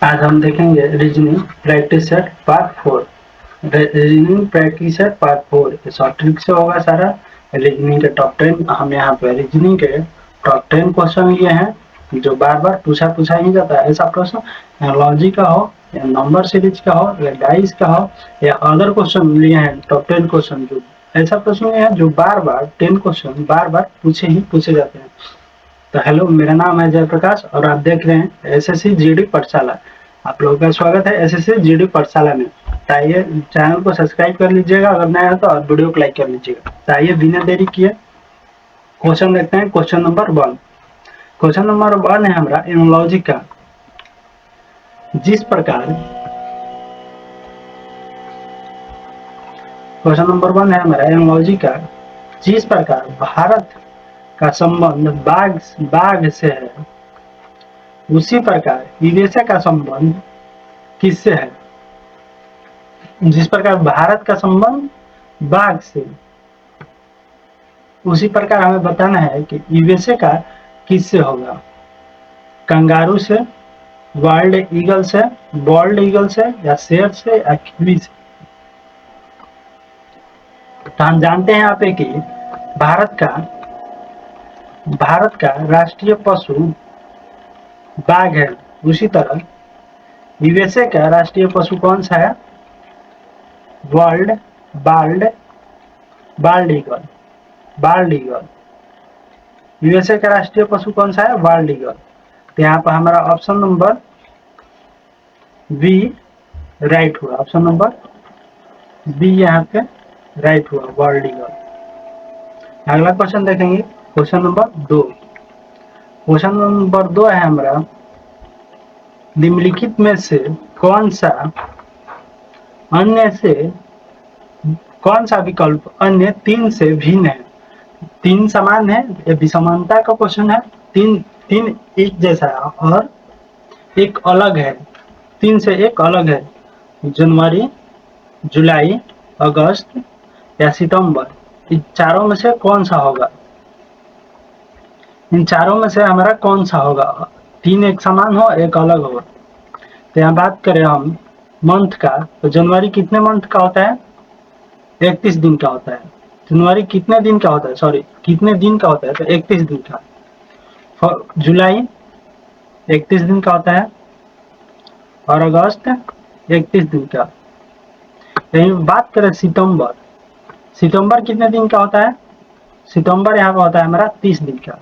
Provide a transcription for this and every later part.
आज हम देखेंगे reasoning practice set part 4। Reasoning practice set part 4 short trick से होगा सारा। रीजनिंग के टॉप 10 हम यहाँ पे रीजनिंग के टॉप 10 क्वेश्चन लिए हैं जो बार बार पूछा ही जाता है। ऐसा प्रश्न लॉजिक का हो या नंबर सीरीज का हो या डाइस का हो या अदर क्वेश्चन लिए हैं टॉप 10 क्वेश्चन जो ऐसा प्रश्न है जो बार बार 10 क्वेश्चन बार बार पूछे जाते हैं। तो हेलो, मेरा नाम है जयप्रकाश और आप देख रहे हैं एसएससी जीडी पाठशाला। आप लोगों का स्वागत है एसएससी जीडी पाठशाला में। चाहिए चैनल को सब्सक्राइब कर लीजिएगा अगर नया है तो, और वीडियो को लाइक कर लीजिएगा। चाहिए बिना देरी किए क्वेश्चन देखते हैं। Question number 1। क्वेश्चन नंबर 1 है हमारा एनोलॉजी का। जिस प्रकार क्वेश्चन नंबर 1 है हमारा एनोलॉजी का। जिस प्रकार भारत का संबंध बाघ से है, उसी प्रकार यूएसए का संबंध किससे है? जिस प्रकार भारत का संबंध बाघ से, उसी प्रकार हमें बताना है कि यूएसए का किससे होगा। कंगारू से, वाइल्ड ईगल से, बॉल्ड ईगल से, या शेर से, या किवी से। तो हम जानते हैं यहाँ पे कि भारत का राष्ट्रीय पशु बाघ है। उसी तरह यूएसए का राष्ट्रीय पशु कौन सा है? Bald eagle. यूएसए का राष्ट्रीय पशु कौन सा है? Bald eagle. तो यहाँ पर हमारा ऑप्शन नंबर बी राइट हुआ। ऑप्शन नंबर बी यहाँ पे राइट हुआ, बाल्ड ईगल। अगला क्वेश्चन देखेंगे, क्वेश्चन नंबर 2। क्वेश्चन नंबर 2 है हमारा, निम्नलिखित में से कौन सा विकल्प अन्य 3 से भिन्न है? 3 समान है, ये विषमता का क्वेश्चन है। तीन एक जैसा है और एक अलग है। 3 से एक अलग है। जनवरी, जुलाई, अगस्त या सितंबर, इन चारों में से कौन सा होगा? इन चारों में से हमारा कौन सा होगा? 3 एक समान हो, एक अलग हो। तो यहाँ बात करें हम मंथ का, तो जनवरी कितने मंथ का होता है? 31 दिन का होता है। जनवरी कितने दिन का होता है? कितने दिन का होता है? तो 31 दिन का। जुलाई 31 दिन का होता है और अगस्त 31 दिन का। यही बात करें सितंबर कितने दिन का होता है? सितंबर यहाँ पर होता है हमारा 30 दिन का।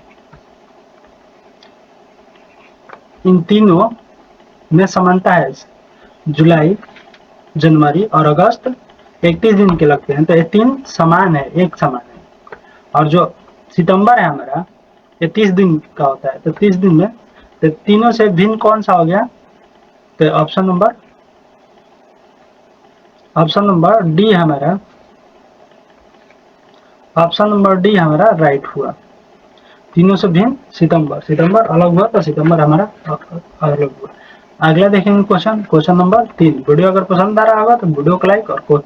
इन तीनों में समानता है। जुलाई, जनवरी और अगस्त 31 दिन के लगते हैं, तो ये 3 समान है, एक समान है। और जो सितंबर है हमारा, ये 30 दिन का होता है। तो 30 दिन में तो तीनों से भिन्न कौन सा हो गया? तो ऑप्शन नंबर डी हमारा, ऑप्शन नंबर डी हमारा राइट हुआ। तीनों से भिन्न सितंबर अलग हुआ, तो सितंबर हमारा अलग हुआ। अगला देखेंगे क्वेश्चन नंबर 3। वीडियो अगर पसंद आ रहा होगा तो वीडियो को लाइक और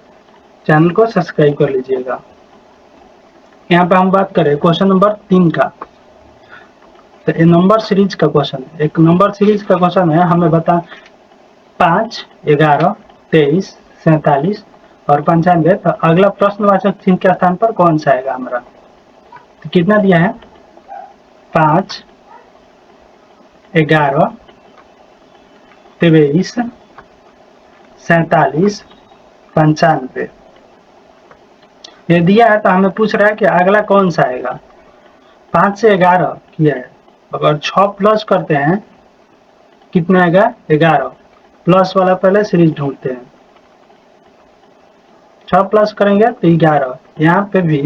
चैनल को सब्सक्राइब कर लीजिएगा। यहाँ पे हम बात करें क्वेश्चन नंबर 3 का। तो ये नंबर सीरीज का क्वेश्चन है। एक नंबर सीरीज का क्वेश्चन है, हमें बता 5, 11, 23, 47 और 95। तो अगला प्रश्नवाचक चिन्ह के स्थान पर कौन सा आएगा हमारा? तो कितना दिया है? 5, 11, 23, 47, 95 ये दिया है। तो हमें पूछ रहा है कि अगला कौन सा आएगा। 5 से 11 किया है, अगर 6 प्लस करते हैं कितना आएगा? 11। प्लस वाला पहले सीरीज ढूंढते हैं। 6 प्लस करेंगे तो 11। यहाँ पे भी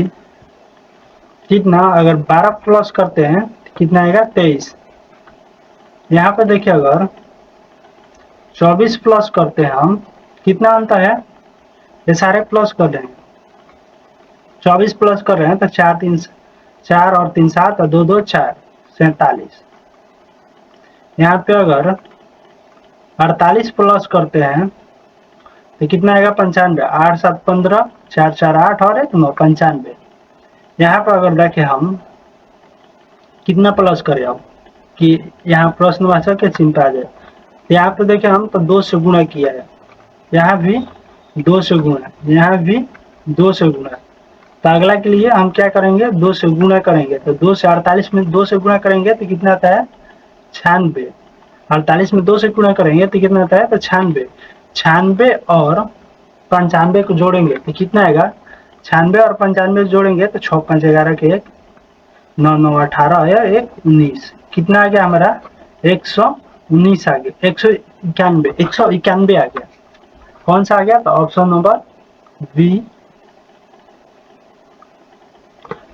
कितना, अगर 12 प्लस करते हैं तो कितना आएगा? 23। यहाँ पे देखिए अगर 24 प्लस करते हैं हम, कितना अंतर है? ये सारे प्लस कर रहे हैं। 24 प्लस कर रहे हैं तो 4 और 3 7 और 2 2 4 47। यहाँ पे अगर 48 प्लस करते हैं तो कितना आएगा? 95। 8 7 15, 4 4 8 और 1 9, 95। यहाँ पर अगर देखें हम कितना प्लस करें अब कि यहाँ प्रश्नवाचक के चिन्ह आ जाए, यहाँ पे देखें हम तो 2 से गुणा किया है, यहाँ भी 2 से गुणा, यहाँ भी 2 से गुणा। तो अगला के लिए हम क्या करेंगे, 2 से गुणा करेंगे। तो 2 से 48 में 2 से गुणा करेंगे तो कितना आता है 96। 48 में 2 से गुणा करेंगे तो कितना आता है तो 96। 96 और 95 को जोड़ेंगे तो कितना आएगा, 96 और 95 जोड़ेंगे तो 6 5 11 के 1, 9 9 18 या 1 19, कितना आ गया हमारा 119 आ गया, 191 आ गया। कौन सा आ गया, तो option number B,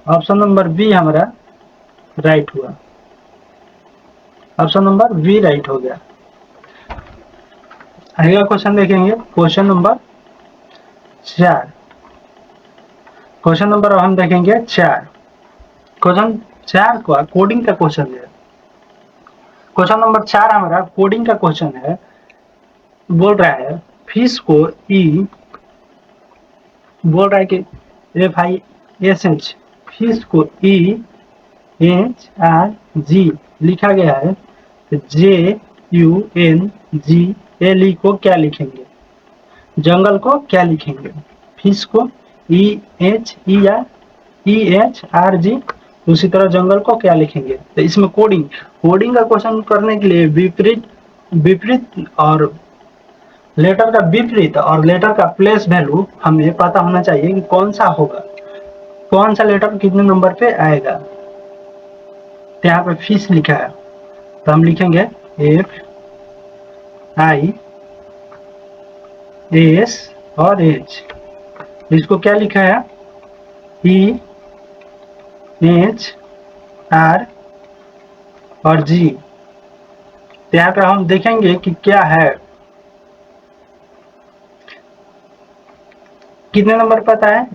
option number B हमारा राइट हुआ, ऑप्शन नंबर बी राइट हो गया। अगला क्वेश्चन देखेंगे, क्वेश्चन नंबर 4। क्वेश्चन नंबर हम देखेंगे 4। क्वेश्चन 4 का कोडिंग का क्वेश्चन है। क्वेश्चन नंबर 4 हमारा कोडिंग का क्वेश्चन है। बोल रहा है फिश को ई, बोल रहा है कि FISH, फिश को EHRG लिखा गया है, तो JUNGLE को क्या लिखेंगे, जंगल को क्या लिखेंगे, फिश को EHRG, उसी तरह जंगल को क्या लिखेंगे। तो इसमें कोडिंग का क्वेश्चन करने के लिए विपरीत और लेटर का विपरीत और लेटर का प्लेस वैल्यू हमें पता होना चाहिए कि कौन सा होगा, कौन सा लेटर कितने नंबर पे आएगा। तो यहाँ पे फिश लिखा है तो हम लिखेंगे FIS और H। इसको क्या लिखा है EHR और G। तो यहाँ पे हम देखेंगे कि क्या है, कितने नंबर पर आता है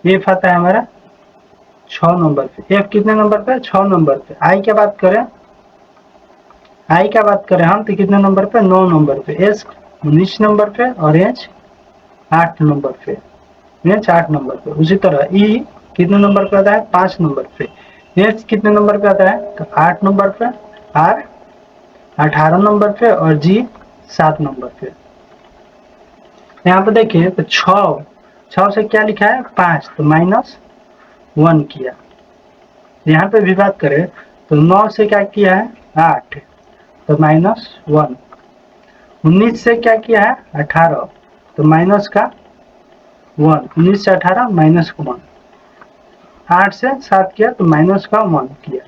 F आता है हमारा 6 नंबर पे। F कितने नंबर पे, 6 नंबर पे। I की बात करें हम तो कितने नंबर पे, 9 नंबर पे। S 19 नंबर पे और H 8 नंबर पे, H 8 नंबर पे। उसी तरह E कितने नंबर पे आता है, 5 नंबर पे। H कितने नंबर पे आता है, तो 8 नंबर पे। R 18 नंबर पे और G 7 नंबर पे। यहाँ पे देखिए तो 6 से क्या लिखा है 5, तो -1 किया। यहाँ पे भी बात करें तो 9 से क्या किया है 8, तो -1। 19 से क्या किया है 18, तो माइनस का 1। 19 से 18 -1। 8 से 7 किया तो माइनस का 1 किया।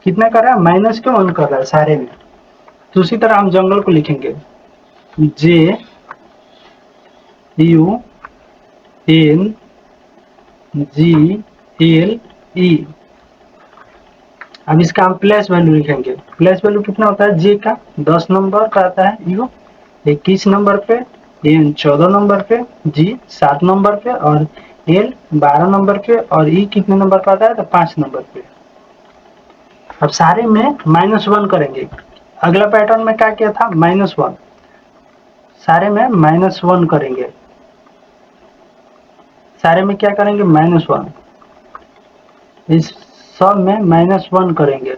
कितना कर रहा है, -1 कर रहा है सारे में। तो उसी तरह हम जंगल को लिखेंगे JUNGLE। अब इसका हम प्लेस वैल्यू लिखेंगे। प्लेस वैल्यू कितना होता है, जे का 10 नंबर का आता है, यू 21 नंबर पे, एन 14 नंबर पे, जी 7 नंबर पे और एल 12 नंबर पे और ई कितने नंबर पे आता है, तो 5 नंबर पे। अब सारे में -1 करेंगे। अगला पैटर्न में क्या किया था, -1, सारे में -1 करेंगे। सारे में क्या करेंगे, -1। इस सब में -1 करेंगे।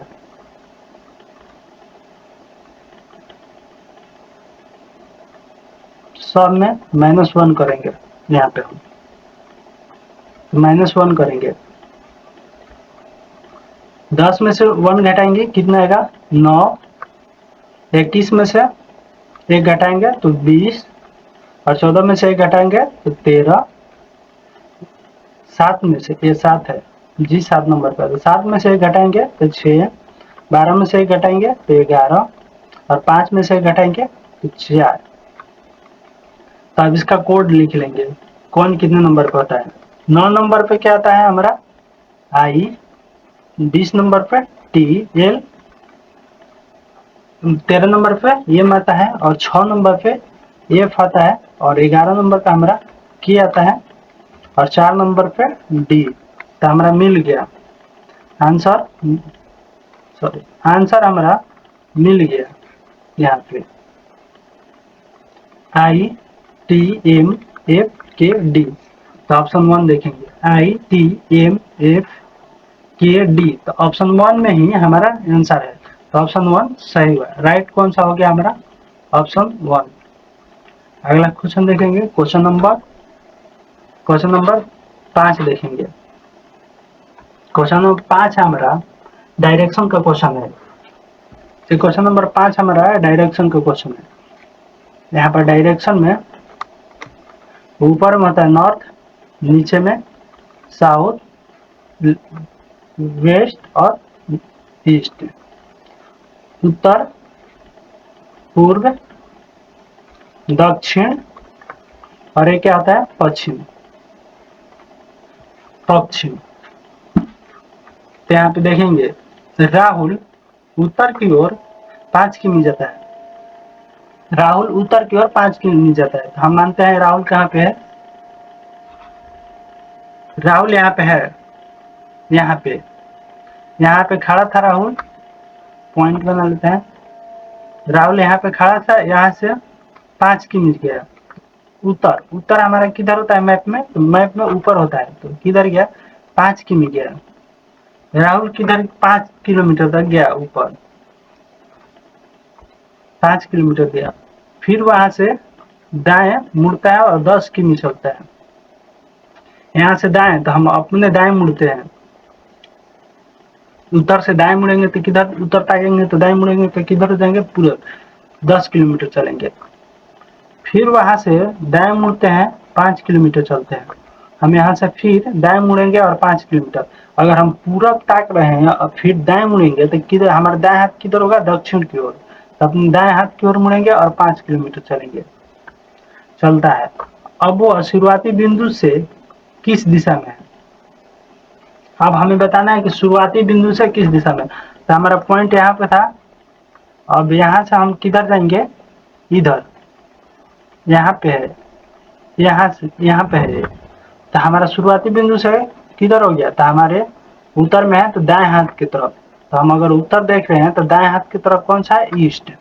सब में -1 करेंगे। यहाँ पे हम -1 करेंगे। 10 में से 1 घटाएंगे कितना आएगा 9। 21 में से 1 घटाएंगे तो 20 और 14 में से 1 घटाएंगे तो 13। 7 में से, ये 7 है जी, 7 नंबर पर। 7 में से 1 घटाएंगे तो 6। 12 में से 1 घटाएंगे तो 11 और 5 में से 1 घटाएंगे तो 4। तो अब इसका कोड लिख लेंगे, कौन कितने नंबर पर होता है। 9 नंबर पे क्या आता है हमारा I, 20 नंबर पे T, L, 13 नंबर पे M आता है और 6 नंबर पे F आता है और 11 नंबर का हमारा K आता है और 4 नंबर पे D। तो हमारा मिल गया आंसर, आंसर हमारा मिल गया यहाँ पे ITMFKD। तो ऑप्शन 1 देखेंगे ITMFKD, तो ऑप्शन 1 में ही हमारा आंसर है। तो ऑप्शन 1 सही हुआ। राइट कौन सा हो गया हमारा, ऑप्शन 1। अगला क्वेश्चन देखेंगे, क्वेश्चन नंबर 5 देखेंगे। क्वेश्चन नंबर 5 हमारा डायरेक्शन का क्वेश्चन है। तो क्वेश्चन नंबर 5 हमारा डायरेक्शन का क्वेश्चन है। यहाँ पर डायरेक्शन में ऊपर में होता है नॉर्थ, नीचे में साउथ, वेस्ट और ईस्ट, उत्तर, पूर्व, दक्षिण और ये क्या होता है पश्चिम। तो यहाँ पे देखेंगे राहुल उत्तर की ओर 5 किमी जाता है। राहुल उत्तर की ओर 5 किमी जाता है, तो हम मानते हैं राहुल कहाँ पे है। राहुल यहाँ पे है, यहाँ पे खड़ा था राहुल। पॉइंट बना लेते हैं। राहुल यहाँ पे खड़ा था, यहाँ से 5 किमी गया उत्तर हमारा किधर होता है मैप में, तो मैप में ऊपर होता है, तो किधर गया 5 किमी गया। राहुल किधर 5 किलोमीटर तक गया, ऊपर 5 किलोमीटर गया। फिर वहां से दाएं मुड़ता है और 10 किमी चलता है। यहाँ से दाएं तो हम अपने दाएं मुड़ते हैं, उत्तर से दाएं मुड़ेंगे तो किधर उत्तर ताकेंगे, तो दाएं मुड़ेंगे तो किधर जाएंगे पूरे 10 किलोमीटर चलेंगे। फिर वहां से दाएं मुड़ते हैं 5 किलोमीटर चलते हैं। हम यहाँ से फिर दाएं मुड़ेंगे और 5 किलोमीटर। अगर हम पूरब ताक रहे हैं और फिर दाएं मुड़ेंगे तो किधर हमारा दाएं हाथ किधर होगा, दक्षिण की ओर। तो अपने दाएं हाथ की ओर मुड़ेंगे और 5 किलोमीटर चलता है। अब वो शुरुआती बिंदु से किस दिशा में है, अब हमें बताना है कि शुरुआती बिंदु से किस दिशा में। तो हमारा पॉइंट यहाँ पे था, अब यहाँ से हम किधर जाएंगे, इधर यहाँ पे है, यहाँ पे है। तो हमारा शुरुआती बिंदु से किधर हो गया, तो हमारे उत्तर में है तो दाएं हाथ की तरफ। तो हम अगर उत्तर देख रहे हैं तो दाएं हाथ की तरफ कौन सा है, ईस्ट। तो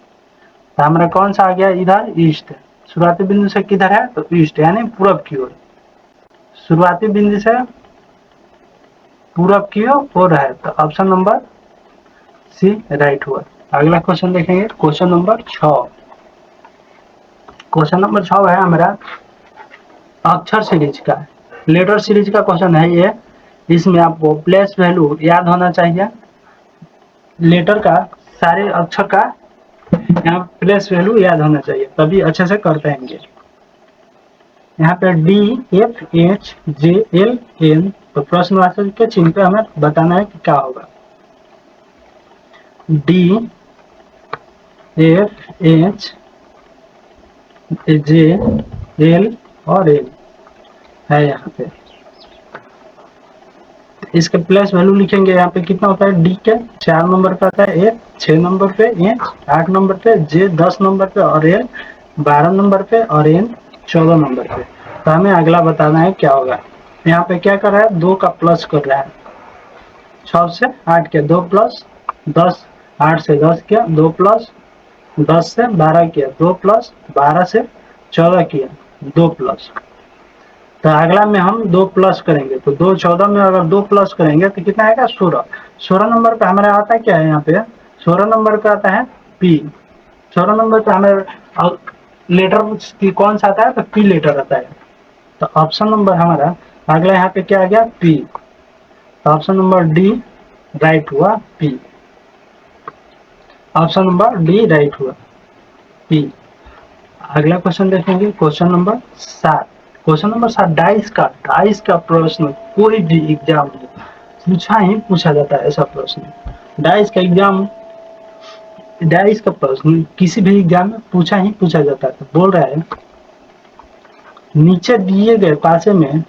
हमारा कौन सा आ गया इधर, ईस्ट। शुरुआती बिंदु से किधर है, तो ईस्ट यानी पूरब की ओर। शुरुआती बिंदु से पूरब की ओर है, तो ऑप्शन नंबर सी राइट हुआ। अगला क्वेश्चन देखेंगे, क्वेश्चन नंबर 6। क्वेश्चन नंबर 6 है हमारा अक्षर सीरीज का, लेटर सीरीज का क्वेश्चन है ये। इसमें आपको प्लेस वैल्यू याद होना चाहिए, लेटर का सारे अक्षर का यहाँ प्लेस वैल्यू याद होना चाहिए, तभी अच्छे से कर पाएंगे। यहाँ पे DFHJLN, तो प्रश्नवाचक के चिन्ह पे हमें बताना है कि क्या होगा। DFHJL और L है यहाँ पे। इसके प्लस वैल्यू लिखेंगे, यहाँ पे कितना होता है, डी के 4 नंबर पे आता है, ए 6 नंबर पे, ए 8 नंबर पे, जे 10 नंबर पे और एल 12 नंबर पे और एन 14 नंबर पे। तो हमें अगला बताना है क्या होगा। यहाँ पे क्या कर रहा है, 2 का प्लस कर रहा है, 6 से 8 किया 2 प्लस 10, 8 से 10 किया 2 प्लस 10 से 12 किया 2 प्लस 12 से 14 किया 2 प्लस। तो अगला में हम 2 प्लस करेंगे, तो 2 14 में अगर 2 प्लस करेंगे तो कितना आएगा, 16। 16 नंबर पे हमारा आता है क्या है, यहाँ पे 16 नंबर पे आता है पी। 16 नंबर पे हमारे लेटर कौन सा आता है, तो पी लेटर आता है। तो ऑप्शन नंबर हमारा अगला यहाँ पे क्या आ गया, पी। तो ऑप्शन नंबर डी राइट हुआ, P. Option number D right हुआ, पी। अगला क्वेश्चन देखेंगे, question number 7। Question number 7 dice का प्रश्न कोई भी एग्जाम में पूछा जाता है ऐसा प्रश्न। डाइस का प्रश्न किसी भी एग्जाम में पूछा जाता है। तो बोल रहा है नीचे दिए गए पासे में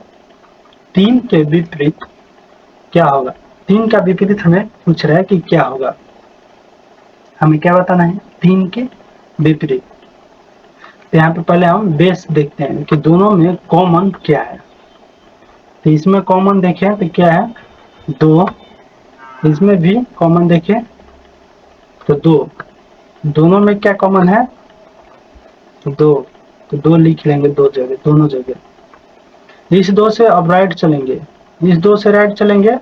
3 के विपरीत क्या होगा। 3 का विपरीत हमें पूछ रहा है कि क्या होगा, हमें क्या बताना है, 3 के विपरीत। तो यहाँ पे पहले हम बेस देखते हैं कि दोनों में कॉमन क्या है। तो इसमें कॉमन देखें तो क्या है, 2। इसमें भी कॉमन देखें तो 2। दोनों में क्या कॉमन है, 2। तो 2 लिख लेंगे दोनों जगह। इस 2 से अब राइट चलेंगे, इस 2 से राइट चलेंगे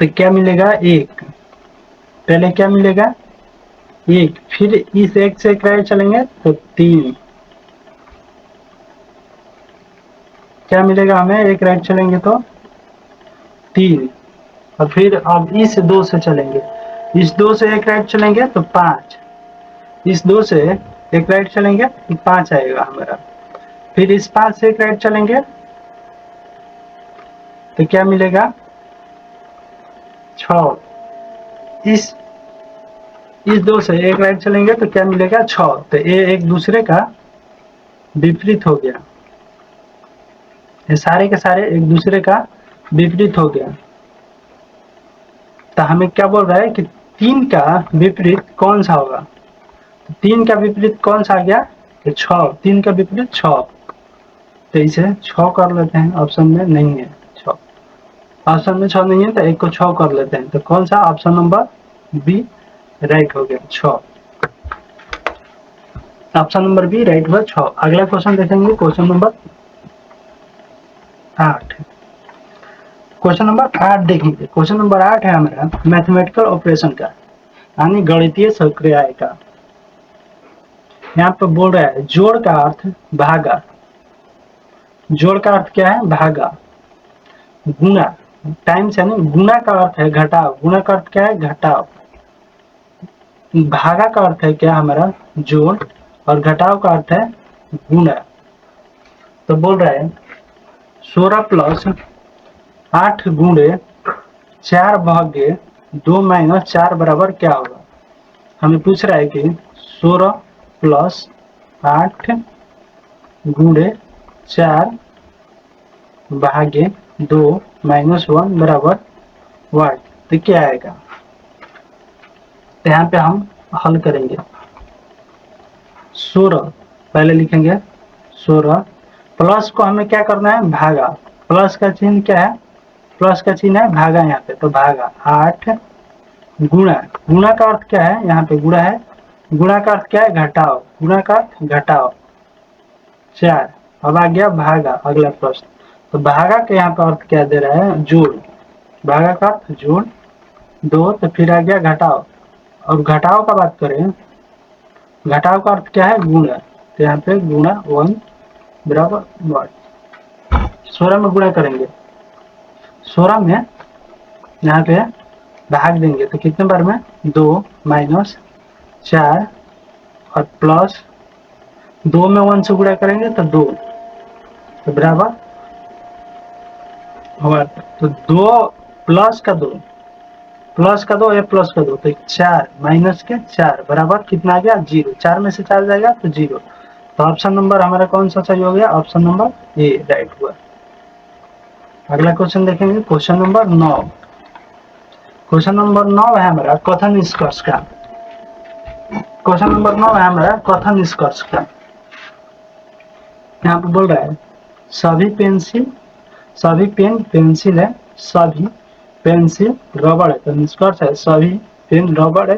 तो क्या मिलेगा, 1। पहले क्या मिलेगा, 1, फिर इस 1 से एक राइट चलेंगे तो 3, क्या मिलेगा हमें, एक राइट चलेंगे तो 3, और फिर अब इस 2 से चलेंगे, इस 2 से एक राइट चलेंगे तो 5, इस 2 से एक राइट चलेंगे तो 5 आएगा हमारा, फिर इस 5 से एक राइट चलेंगे तो क्या मिलेगा 6, इस 2 से एक राइट चलेंगे तो क्या मिलेगा 6, तो ये एक दूसरे का विपरीत हो गया, ये सारे के सारे एक दूसरे का विपरीत हो गया। तो हमें क्या बोल रहा है कि 3 का विपरीत कौन सा होगा, तो 3 का विपरीत कौन सा आ गया, कि 6, 3 का विपरीत 6, तो इसे 6 कर लेते हैं, ऑप्शन में नहीं है 6, ऑप्शन में 6 नहीं है तो एक को 6 कर लेते हैं, तो कौन सा, ऑप्शन नंबर बी राइट हो गया 6, ऑप्शन नंबर बी राइट हुआ 6। अगला क्वेश्चन देखेंगे, क्वेश्चन नंबर 8, क्वेश्चन नंबर 8 देखेंगे, क्वेश्चन नंबर 8 है हमारा मैथमेटिकल ऑपरेशन का, यानी गणितीय सक्रिय का। यहाँ पे बोल रहा है जोड़ का अर्थ भागा, जोड़ का अर्थ क्या है, भागा, गुणा टाइम्स यानी गुणा का अर्थ है घटाव, गुणा का अर्थ क्या है, घटाव, भागा का अर्थ है क्या हमारा जोड़, और घटाव का अर्थ है गुणा। तो बोल रहा है 16 प्लस 8 गुणे 4 भागे 2 माइनस 4 बराबर क्या होगा। हमें पूछ रहा है कि 16 प्लस 8 गुणे 4 भागे 2 माइनस 1 बराबर 1, तो क्या आएगा। तो यहाँ पे हम हल करेंगे, 16 पहले लिखेंगे, 16 प्लस को हमें क्या करना है, भागा, प्लस का चिन्ह क्या है, प्लस का चिन्ह है भागा यहाँ पे, तो भागा 8 गुणा, गुणा का अर्थ क्या है, यहाँ पे गुणा है, गुणा का अर्थ क्या है, घटाओ, गुणा का अर्थ घटाओ 4, अब आ गया भागा अगला प्रश्न, तो भागा के यहाँ पे अर्थ क्या दे रहा है, जोड़, भागा का अर्थ जोड़ 2, तो फिर आ गया घटाओ, और घटाओ का बात करें, घटाव का अर्थ क्या है, गुणा, तो यहाँ पे गुणा 1 बराबर 1, 16 में गुणा करेंगे, 16 में यहाँ पे भाग देंगे तो कितने बार में, 2 माइनस 4 और प्लस 2 में 1 से गुणा करेंगे तो 2, तो बराबर हुआ, तो 2 प्लस का 2 प्लस का 2 या प्लस का 2, तो 4 माइनस के 4 बराबर कितना आ गया 0, 4 में से 4 जाएगा तो 0, तो ऑप्शन नंबर हमारा कौन सा सही हो गया, ऑप्शन नंबर ए राइट हुआ। अगला क्वेश्चन देखेंगे, क्वेश्चन नंबर 9, क्वेश्चन नंबर 9 है हमारा कथन निष्कर्ष का, क्वेश्चन नंबर 9 है हमारा कथन निष्कर्ष का। यहाँ पे बोल रहा है सभी पेन पेंसिल है, सभी पेंसिल रबड़ है, तो निष्कर्ष है सभी पेन रबड़ है,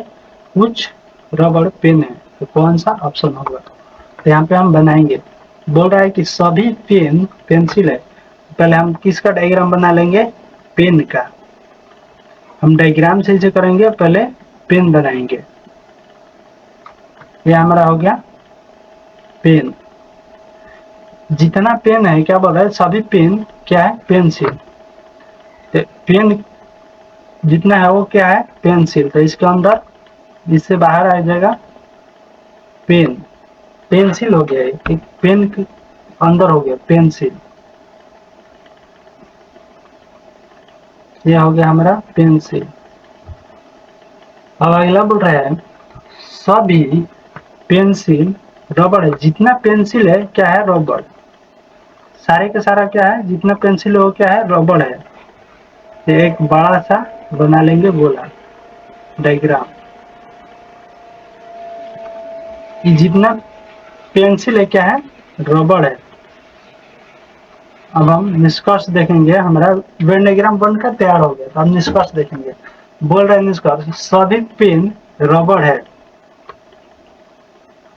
कुछ रबड़ पेन है, तो कौन सा ऑप्शन होगा। तो यहाँ पे हम बनाएंगे, बोल रहा है कि सभी पेन पेंसिल है, पहले हम किसका डायग्राम बना लेंगे, पेन का, हम डायग्राम से इसे करेंगे, पहले पेन बनाएंगे, ये हमारा हो गया पेन, जितना पेन है क्या बोल रहा है, सभी पेन क्या है, पेंसिल, तो पेन जितना है वो क्या है, पेंसिल, तो इसके अंदर इससे बाहर आ जाएगा पेन, पेंसिल हो गया, एक पेन के अंदर हो गया पेंसिल, यह हो गया हमारा पेंसिल। अब अगला बोल रहा है सभी पेंसिल रबड़ है, जितना पेंसिल है क्या है, रबड़, सारे का सारा क्या है, जितना पेंसिल है वो क्या है, रबड़ है, एक बड़ा सा बना लेंगे गोला डायग्राम, ये जितना पेंसिल है क्या है, रबड़ है। अब हम निष्कर्ष देखेंगे, हमारा वेन डायग्राम बनकर तैयार हो गया, तो हम निष्कर्ष देखेंगे, बोल रहे हैं निष्कर्ष सभी पेन रबड़ है,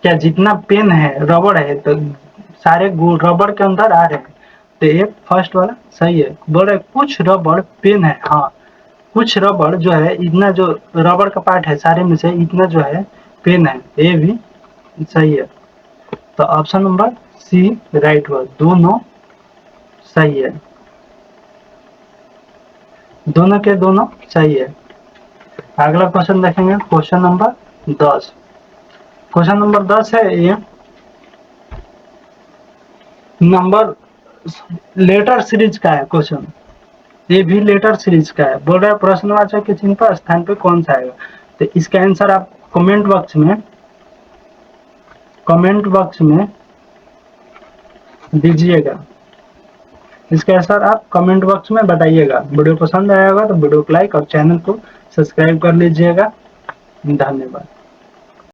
क्या जितना पेन है रबड़ है, तो सारे रबड़ के अंदर आ रहे हैं, तो ये फर्स्ट वाला सही है। बोल रहे कुछ रबड़ पेन है, हाँ कुछ रबड़ जो है, इतना जो रबड़ का पार्ट है सारे में से इतना जो है पेन है, ये भी सही है। तो ऑप्शन नंबर सी राइट हुआ, दोनों सही है, दोनों के दोनों सही है। अगला क्वेश्चन देखेंगे, क्वेश्चन नंबर 10। क्वेश्चन नंबर 10 है ये, नंबर लेटर सीरीज का है क्वेश्चन, ये भी लेटर सीरीज का है। बोल रहा है प्रश्नवाचक के चिन्ह पर स्थान पे कौन सा आएगा। तो इसका आंसर आप कमेंट बॉक्स में दीजिएगा। इसका आंसर आप कमेंट बॉक्स में बताइएगा। वीडियो पसंद आया होगा तो वीडियो को लाइक और चैनल को सब्सक्राइब कर लीजिएगा। धन्यवाद।